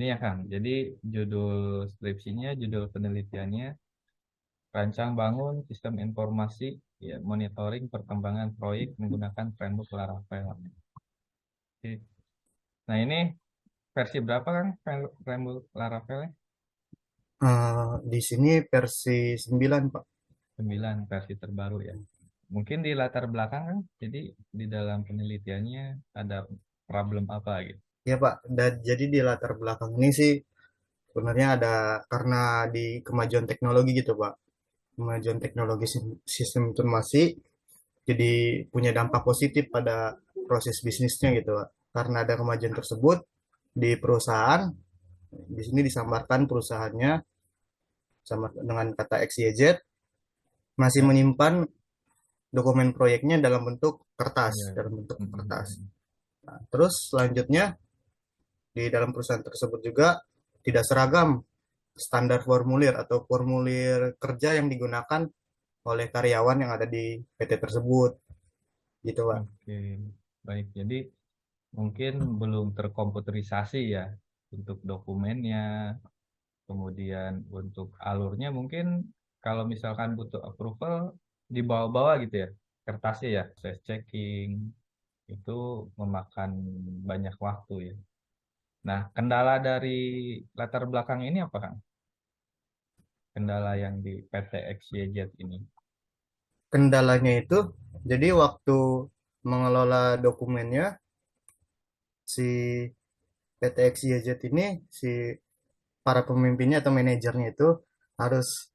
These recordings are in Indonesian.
Ini ya Kang, jadi judul skripsinya, judul penelitiannya, rancang bangun sistem informasi, ya, monitoring perkembangan proyek menggunakan framework Laravel. Oke. Nah ini versi berapa Kang framework Laravel? Di sini versi 9, Pak. 9 versi terbaru ya. Mungkin di latar belakang kan, jadi di dalam penelitiannya ada problem apa gitu. Ya, Pak. Dan jadi di latar belakang ini sih sebenarnya ada karena di kemajuan teknologi gitu, Pak. Kemajuan teknologi sistem informasi jadi punya dampak positif pada proses bisnisnya gitu, Pak. Karena ada kemajuan tersebut di perusahaan, di sini disamarkan perusahaannya sama dengan kata XYZ masih Ya, menyimpan dokumen proyeknya dalam bentuk kertas, ya. dalam bentuk Mm, mm, kertas. mm. Nah, terus selanjutnya di dalam perusahaan tersebut juga tidak seragam standar formulir atau formulir kerja yang digunakan oleh karyawan yang ada di PT tersebut gitu, Pak. Oke, baik. Jadi mungkin belum terkomputerisasi ya untuk dokumennya, kemudian untuk alurnya mungkin kalau misalkan butuh approval di bawah-bawah gitu ya, kertasnya ya, proses checking itu memakan banyak waktu ya. Nah, kendala dari latar belakang ini apa Kang? Kendala yang di PT XYZ ini. Kendalanya itu jadi waktu mengelola dokumennya si PT XYZ ini si para pemimpinnya atau manajernya itu harus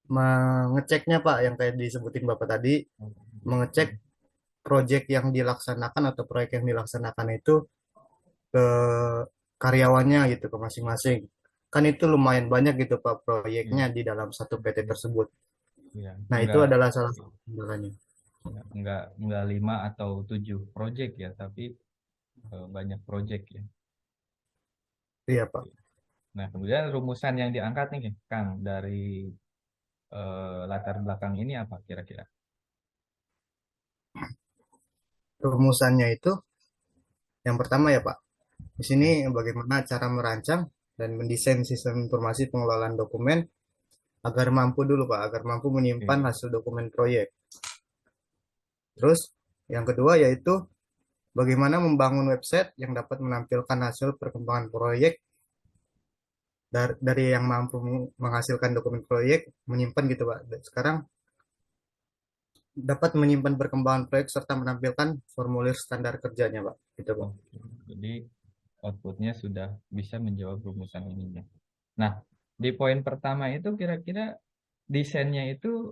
mengeceknya, Pak, yang kayak disebutin Bapak tadi, mengecek proyek yang dilaksanakan atau proyek yang dilaksanakan itu ke karyawannya gitu, ke masing-masing. Kan itu lumayan banyak gitu Pak proyeknya Iya, di dalam satu PT tersebut. iya. Nah, itu Enggak, adalah salah satu kendalanya. ya, enggak 5 atau 7 project ya, tapi banyak project ya. Iya, Pak. Nah, kemudian rumusan yang diangkat nih, Kang, dari latar belakang ini apa kira-kira? Rumusannya itu yang pertama ya, Pak. Di sini Ya, bagaimana cara merancang dan mendesain sistem informasi pengelolaan dokumen agar mampu dulu, Pak, agar mampu menyimpan oke. hasil dokumen proyek. Terus yang kedua yaitu bagaimana membangun website yang dapat menampilkan hasil perkembangan proyek dari yang mampu menghasilkan dokumen proyek menyimpan gitu, Pak. Dan sekarang dapat menyimpan perkembangan proyek serta menampilkan formulir standar kerjanya, Pak. Gitu, Pak. Oke. Jadi outputnya sudah bisa menjawab rumusan ini ya. Nah, di poin pertama itu kira-kira desainnya itu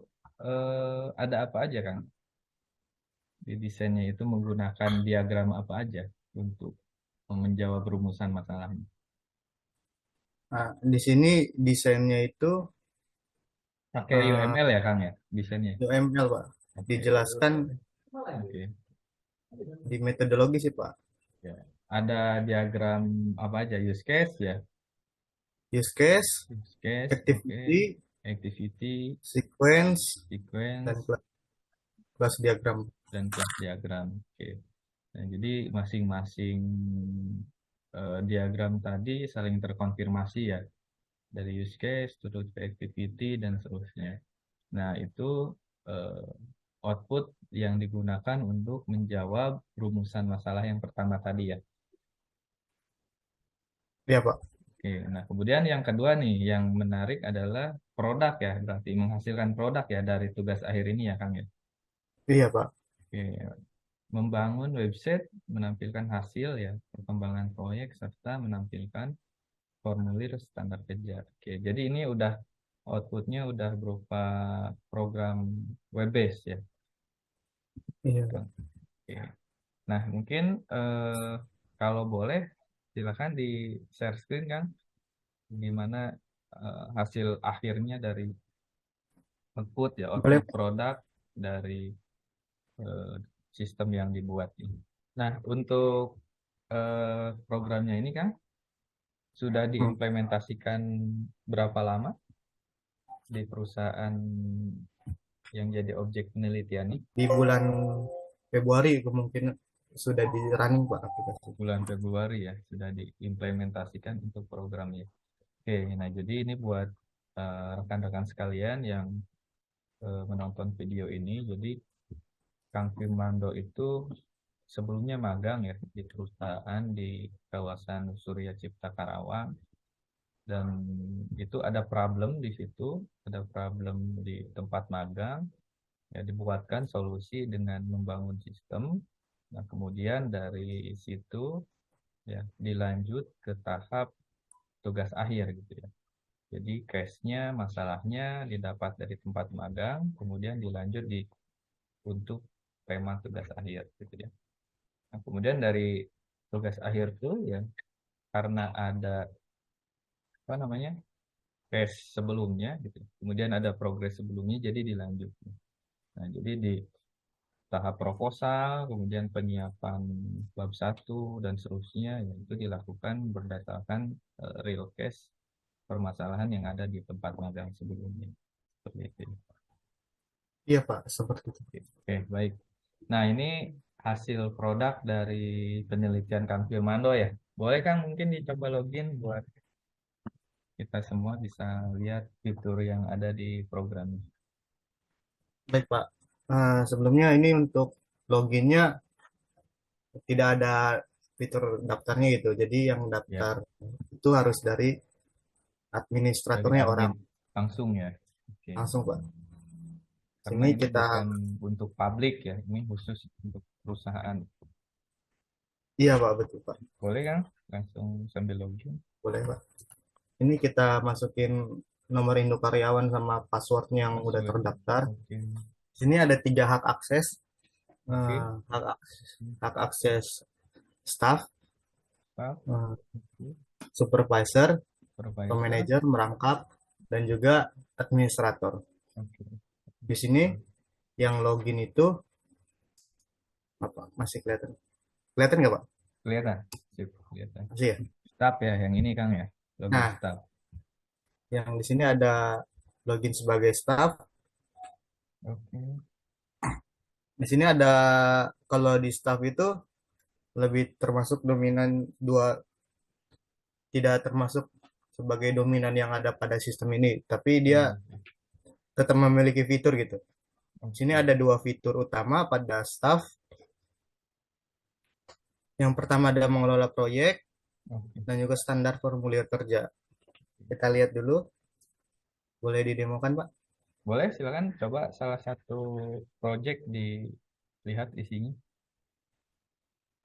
ada apa aja, Kang? Di desainnya itu menggunakan diagram apa aja untuk menjawab rumusan masalahnya. Nah, di sini desainnya itu Pakai eh, UML ya, Kang ya, desainnya. UML, Pak. Oke. Dijelaskan Oke. di metodologi sih, Pak. Ya. Ada diagram apa aja? Use case ya. Use case, Use case, oke. activity, Activity, sequence, dan sequence, class diagram. dan class diagram. Oke. Nah, jadi masing-masing diagram tadi saling terkonfirmasi ya. Dari use case, terus ke activity, dan seterusnya. Nah, itu eh, output yang digunakan untuk menjawab rumusan masalah yang pertama tadi ya. Iya, Pak. Oke, nah kemudian yang kedua nih, yang menarik adalah produk ya, berarti menghasilkan produk ya dari tugas akhir ini ya Kang ya. Iya, Pak. Oke, membangun website, menampilkan hasil ya, perkembangan proyek, serta menampilkan formulir standar kerja. Oke, jadi ini udah outputnya udah berupa program web based ya, Iya, Pak. Kang. Oke. Nah, mungkin kalau boleh silakan di share screen Kang, gimana hasil akhirnya dari output ya, Boleh, output produk dari eh, sistem yang dibuat ini. Nah, untuk programnya ini kan sudah Pak. diimplementasikan berapa lama di perusahaan yang jadi objek penelitian ini? Di bulan Februari kemungkinan sudah di running Pak aplikasi. bulan Februari ya sudah diimplementasikan untuk programnya. Oke, nah jadi ini buat rekan-rekan sekalian yang menonton video ini. Jadi Kang Firmando itu sebelumnya magang ya di perusahaan di kawasan Surya Cipta Karawang, dan itu ada problem di situ, ada problem di tempat magang, ya dibuatkan solusi dengan membangun sistem. Nah, kemudian dari situ ya dilanjut ke tahap tugas akhir gitu ya. Jadi case-nya, masalahnya didapat dari tempat magang, kemudian dilanjut untuk tema tugas akhir gitu ya. Nah, kemudian dari tugas akhir tuh ya karena ada apa namanya case sebelumnya gitu, kemudian ada progres sebelumnya, jadi dilanjut. Nah, jadi di tahap proposal, kemudian penyiapan bab satu dan seterusnya, ya, itu dilakukan berdasarkan real case permasalahan yang ada di tempat magang sebelumnya. Seperti itu. Iya Pak, seperti itu. Oke, baik. Nah, ini hasil produk dari penelitian Kang Firmando ya. Boleh Kang mungkin dicoba login buat kita semua bisa lihat fitur yang ada di program. Baik Pak. Sebelumnya ini untuk loginnya tidak ada fitur daftarnya gitu. Jadi yang Ya, daftar itu harus dari dari administratornya admin orang langsung ya. Oke. langsung Pak. Karena Sini ini kita, bukan untuk publik ya, ini khusus untuk perusahaan. iya Pak, betul Pak. Boleh Kang? Langsung sambil login. Boleh Pak. Ini kita masukin nomor induk karyawan sama passwordnya yang udah Password. terdaftar. Oke. Sini ada 3 hak akses. Oke. Hak akses staff, Start. eh, Oke. supervisor, atau Supervisor. manajer, merangkap, dan juga administrator. Oke. Di sini yang login itu apa? Masih kelihatan? Kelihatan nggak Pak? Kelihatan. Sip, kelihatan. Masih ya? Start ya, yang ini Kang ya. Login Nah, start. yang di sini ada login sebagai staff. Oke. Di sini ada, kalau di staff itu lebih termasuk dominan dua, tidak termasuk sebagai dominan yang ada pada sistem ini, tapi dia Oh, tetap memiliki fitur gitu. Di sini oke. ada dua fitur utama pada staff. Yang pertama adalah mengelola proyek Oke. dan juga standar formulir kerja. Kita lihat dulu, boleh didemokan Pak? Boleh silakan coba salah satu project dilihat isinya.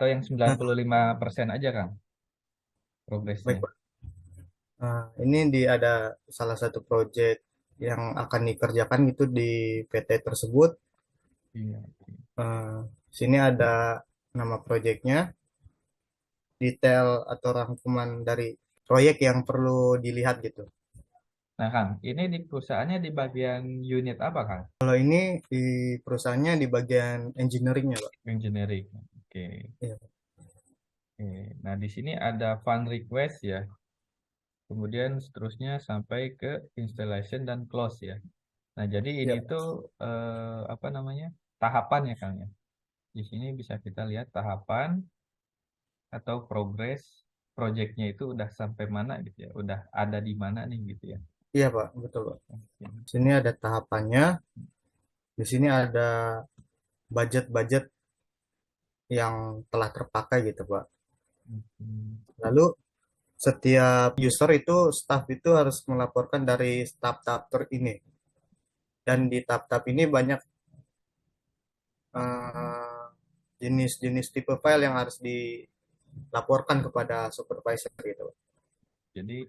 Atau yang sembilan Nah, puluh lima persen aja Kang progresnya. baik Pak. Ini ada salah satu proyek yang akan dikerjakan itu di PT tersebut. Iya. Eh, Sini ada nama proyeknya, detail atau rangkuman dari proyek yang perlu dilihat gitu. Nah Kang, ini di perusahaannya di bagian unit apa Kang? Kalau ini di perusahaannya di bagian engineeringnya, Pak. Engineering. Oke. Iya, Oke. Nah di sini ada fund request ya. Kemudian seterusnya sampai ke installation dan close ya. Nah jadi ini iya, Pak. tuh apa namanya tahapan ya Kang ya. Di sini bisa kita lihat tahapan atau progres proyeknya itu udah sampai mana gitu ya, udah ada di mana nih gitu ya. Iya, Pak. Betul, Pak. Oke. Sini ada tahapannya. Di sini ada budget-budget yang telah terpakai gitu, Pak. Hmm. Lalu setiap user itu, staff itu harus melaporkan dari tab-tab ini. Dan di tab-tab ini banyak eh, jenis-jenis tipe file yang harus dilaporkan kepada supervisor gitu. Jadi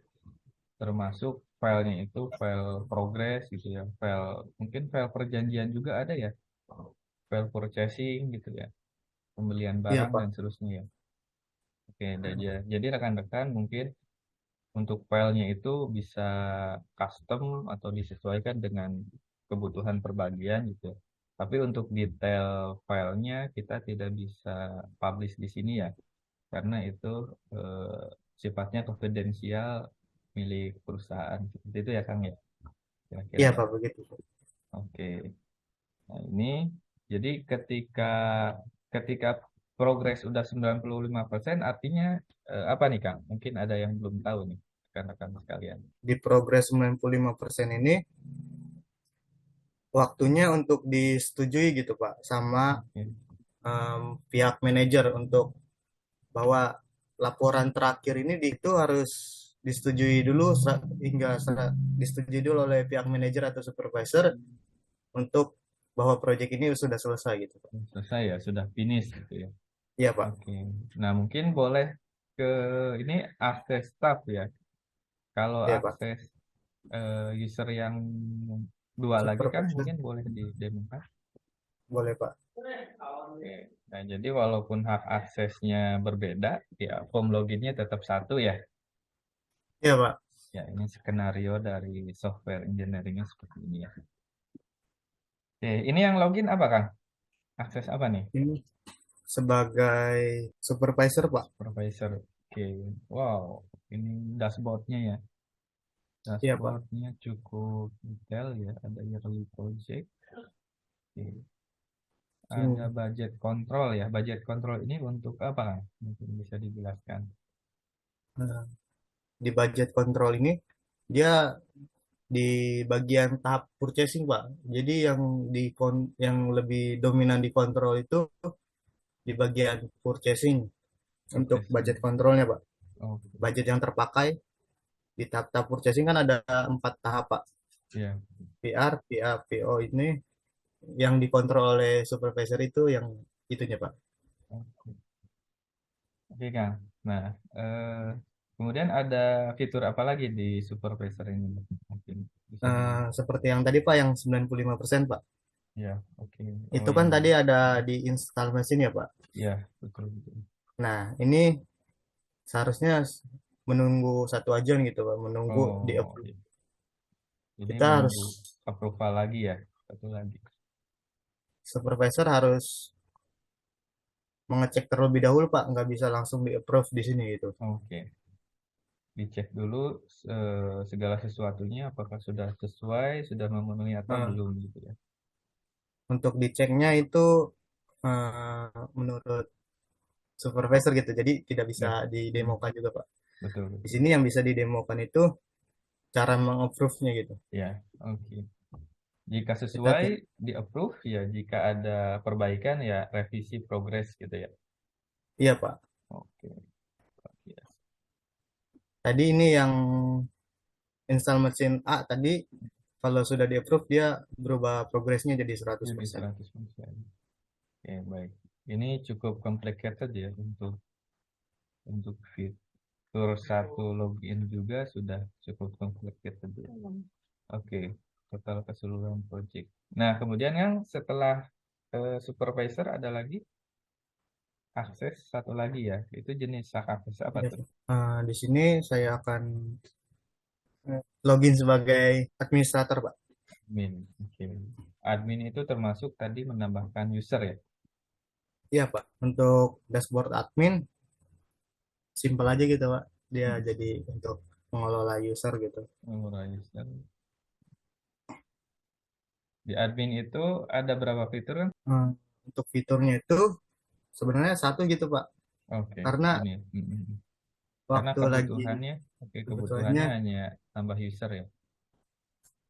termasuk filenya itu file progress gitu ya, file mungkin file perjanjian juga ada ya, file purchasing gitu ya, pembelian Iya barang dan Pak. seterusnya ya. Oke, jadi rekan-rekan mungkin untuk filenya itu bisa custom atau disesuaikan dengan kebutuhan perbagian gitu ya. Tapi untuk detail filenya kita tidak bisa publish di sini ya, karena itu sifatnya konfidensial milik perusahaan. Seperti itu ya Kang ya, kira-kira Iya ya. Pak, begitu. Oke. Nah, ini jadi ketika ketika progres udah 95% artinya apa nih Kang? Mungkin ada yang belum tahu nih rekan-rekan sekalian. Di progres 95% ini waktunya untuk disetujui gitu Pak sama Oke. pihak manajer untuk bahwa laporan terakhir ini itu harus disetujui dulu disetujui dulu oleh pihak manajer atau supervisor untuk bahwa proyek ini sudah selesai gitu Pak. Selesai ya, sudah finish gitu ya. Iya Pak. Oke. Nah, mungkin boleh ke ini akses staff ya. Kalau Iya Pak. akses user yang dua lagi kan Supervisor mungkin boleh di demo kan? boleh Pak. Oke. Nah, jadi walaupun hak aksesnya berbeda, ya form loginnya tetap satu ya. Iya Pak. Ya, ini skenario dari software engineeringnya seperti ini ya. Oke, ini yang login apa Kang? Akses apa nih? Ini sebagai supervisor Pak. Supervisor. Oke. Wow, ini dashboardnya ya. Iya Pak. Dashboardnya cukup detail ya. Ada yearly project. Oke. Ada Ini budget control ya. Budget control ini untuk apa Kang? Mungkin bisa dijelaskan. eh, di budget control ini dia di bagian tahap purchasing Pak. Jadi yang lebih dominan dikontrol itu di bagian purchasing untuk budget Purchasing. kontrolnya Pak. Oke. Budget yang terpakai di tahap-tahap purchasing kan ada 4 tahap Pak. Ya. PR, PA, PO ini yang dikontrol oleh supervisor itu yang itunya Pak. Oke. Oke Kang. Nah, kemudian ada fitur apa lagi di supervisor ini? Mungkin bisa di. Seperti yang tadi Pak yang 95% Pak. Ya, oke. Oh Itu kan ini. tadi ada di install mesin ya Pak. Ya, betul betul. Nah, ini seharusnya menunggu satu aja gitu Pak, menunggu di Oh, approve. iya. Ini Kita harus menunggu approval lagi ya, satu lagi. supervisor harus mengecek terlebih dahulu Pak, nggak bisa langsung di approve di sini gitu. Oke, dicek dulu segala sesuatunya apakah sudah sesuai, sudah memenuhi atau Nah, belum gitu ya. untuk diceknya itu menurut supervisor gitu, jadi tidak bisa Ya, hmm, didemokan juga Pak. betul Di betul. sini yang bisa didemokan itu cara mengapprove-nya gitu. Ya, oke. Jika Kita sesuai di approve ya, jika ada perbaikan ya revisi progres gitu ya. iya Pak. Oke, ya. Tadi ini yang install mesin A tadi kalau sudah di approve dia berubah progresnya jadi Jadi 100%. 100%. Oke, baik. Ini cukup complicated ya untuk fitur satu login juga sudah cukup complicated ya. Oke, total keseluruhan project. Nah, kemudian yang setelah supervisor ada lagi akses satu lagi ya. Itu jenis hak akses apa Iya, tuh? Pak. Di sini saya akan login sebagai administrator Pak. Admin. Oke. Admin itu termasuk tadi menambahkan user ya. Iya Pak. Untuk dashboard admin simpel aja gitu Pak. Dia Hmm. jadi untuk mengelola user gitu. Mengurai user. Di admin itu ada berapa fitur kan? Hmm, untuk fiturnya itu sebenarnya satu gitu Pak. Oke, Karena ini. Karena waktu lagi kebutuhannya, oke, kebetulannya kebutuhannya hanya tambah user ya.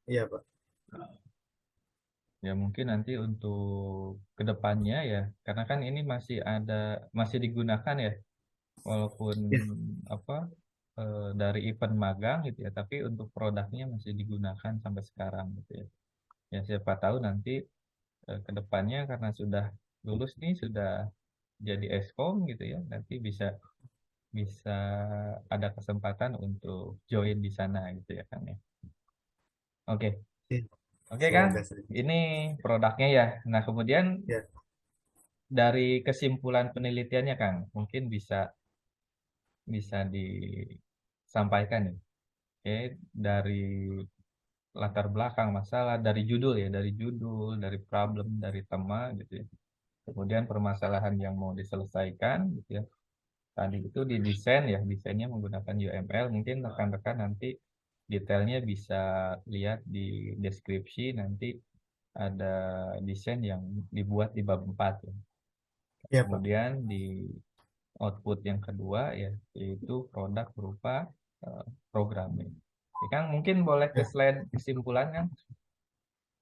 iya Pak. Ya mungkin nanti untuk kedepannya ya, karena kan ini masih digunakan ya, walaupun Iya, apa dari event magang gitu ya, tapi untuk produknya masih digunakan sampai sekarang gitu ya. Ya siapa tahu nanti kedepannya karena sudah lulus nih, sudah jadi eskom gitu ya, nanti bisa bisa ada kesempatan untuk join di sana gitu ya kan ya. Oke, iya. oke kan, Semoga saja. ini produknya ya. Nah kemudian Ya, dari kesimpulan penelitiannya Kang, mungkin bisa bisa disampaikan nih. Oke, dari latar belakang masalah, dari judul, dari problem, dari tema gitu ya. Kemudian permasalahan yang mau diselesaikan gitu ya. Tadi itu di desain ya, desainnya menggunakan UML. Mungkin rekan-rekan nanti detailnya bisa lihat di deskripsi nanti ada desain yang dibuat di bab 4 ya. Iya, Pak. Kemudian di output yang kedua ya yaitu produk berupa programming. Ya, Kang, mungkin boleh ke Ya, slide kesimpulan kan?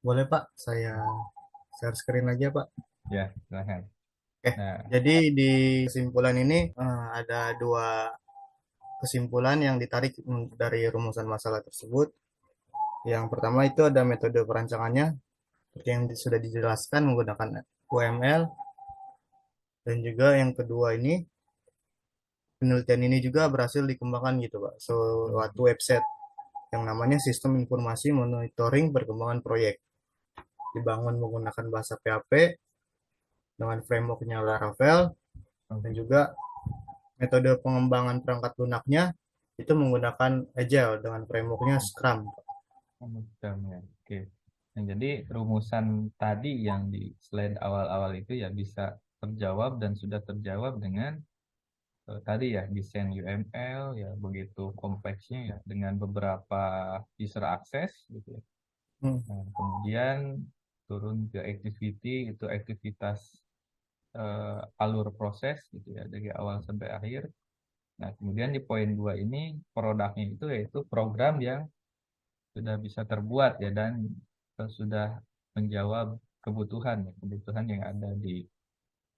boleh, Pak. Saya share screen aja, Pak. Ya, silahkan. Oke. Nah, Jadi di kesimpulan ini ada dua kesimpulan yang ditarik dari rumusan masalah tersebut. Yang pertama itu ada metode perancangannya, seperti yang sudah dijelaskan menggunakan UML. Dan juga yang kedua ini, penelitian ini juga berhasil dikembangkan gitu, Pak. Suatu website yang namanya Sistem Informasi Monitoring Perkembangan Proyek. Dibangun menggunakan bahasa PHP dengan frameworknya Laravel, dan juga metode pengembangan perangkat lunaknya itu menggunakan Agile dengan frameworknya Scrum. ya. Oke. Nah, jadi rumusan tadi yang di slide awal-awal itu ya bisa terjawab dan sudah terjawab dengan tadi ya desain UML ya begitu kompleksnya ya dengan beberapa user access gitu ya. Hmm, Nah, kemudian turun ke activity itu aktivitas alur proses gitu ya dari awal sampai akhir. Nah, kemudian di poin 2 ini produknya itu yaitu program yang sudah bisa terbuat ya dan sudah menjawab kebutuhan ya, kebutuhan yang ada di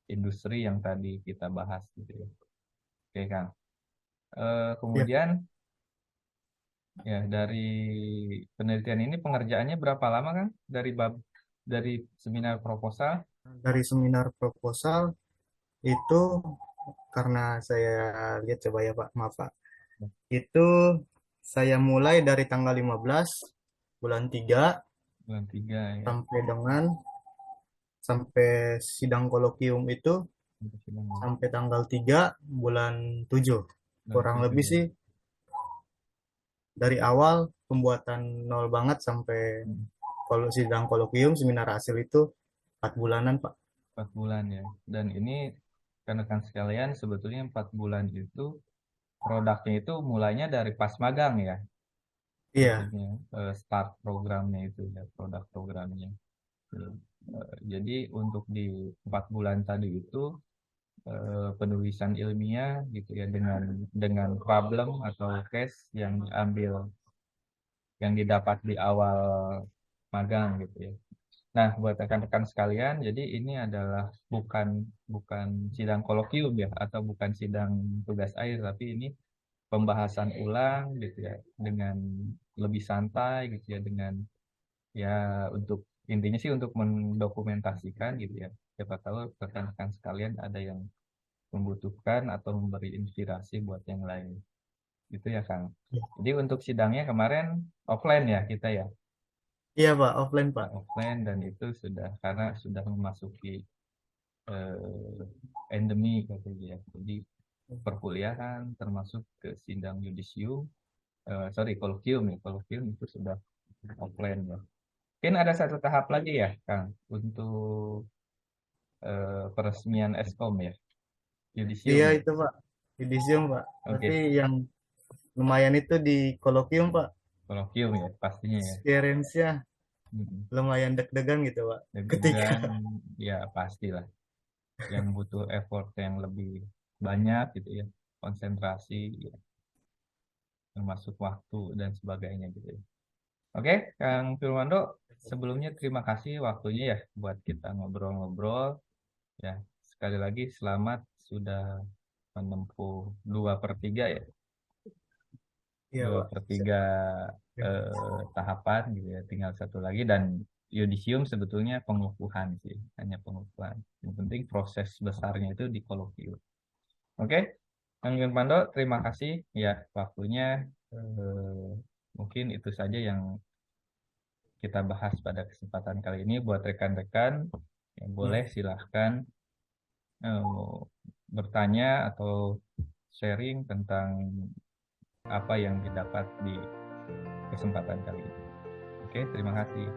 industri yang tadi kita bahas gitu ya. Oke, Kang. ya, Kemudian ya dari penelitian ini pengerjaannya berapa lama, Kang? Dari seminar proposal? dari seminar proposal itu karena saya lihat coba ya Pak, maaf Pak. Itu saya mulai dari tanggal 15 bulan 3 Bulan 3 ya. sampai dengan sampai sidang kolokium itu Untuk sidang sampai tanggal 3 bulan 7. bulan Kurang 7 lebih ya. sih dari awal pembuatan nol banget sampai Hmm, kalau sidang kolokium seminar hasil itu 4 bulanan Pak. 4 bulan ya. Dan ini rekan-rekan sekalian sebetulnya 4 bulan itu produknya itu mulainya dari pas magang ya. Iya, Maksudnya start programnya itu ya produk programnya. Jadi untuk di 4 bulan tadi itu penulisan ilmiah gitu ya dengan problem atau case yang diambil yang didapat di awal magang gitu ya. Nah, buat rekan-rekan sekalian, jadi ini adalah bukan bukan sidang kolokium ya atau bukan sidang tugas akhir tapi ini pembahasan ulang gitu ya dengan lebih santai gitu ya dengan ya untuk intinya sih untuk mendokumentasikan gitu ya. Siapa tahu rekan-rekan sekalian ada yang membutuhkan atau memberi inspirasi buat yang lain. Gitu ya, Kang. Jadi untuk sidangnya kemarin offline ya kita ya. iya Pak, offline Nah, Pak. offline dan itu sudah karena sudah memasuki endemi katanya ya. Jadi perkuliahan termasuk ke sidang yudisium, sorry kolokium ya, kolokium itu sudah offline ya. Mungkin ada satu tahap lagi ya, Kang, untuk peresmian Eskom ya, yudisium Iya ya. itu Pak, judisium Pak. Tapi Oke, yang lumayan itu di kolokium Pak. kolokium ya pastinya ya. Experience-nya Mm-mm. lumayan deg-degan gitu Pak. Ketika Deg-degan ya pastilah yang butuh effort yang lebih banyak gitu ya, konsentrasi ya, termasuk waktu dan sebagainya gitu ya. Oke, Kang Firmando, sebelumnya terima kasih waktunya ya buat kita ngobrol-ngobrol. Ya, sekali lagi selamat sudah menempuh 2/3 ya, iya dua Pak. per tiga tahapan gitu ya, tinggal satu lagi dan yudisium sebetulnya pengukuhan sih, hanya pengukuhan. Yang penting proses besarnya itu di kolokium. Oke, Kang Firmando, terima kasih ya waktunya. Eh, Mungkin itu saja yang kita bahas pada kesempatan kali ini. Buat rekan-rekan yang Hmm. boleh silahkan eh, bertanya atau sharing tentang apa yang didapat di kesempatan kali ini. Oke, terima kasih.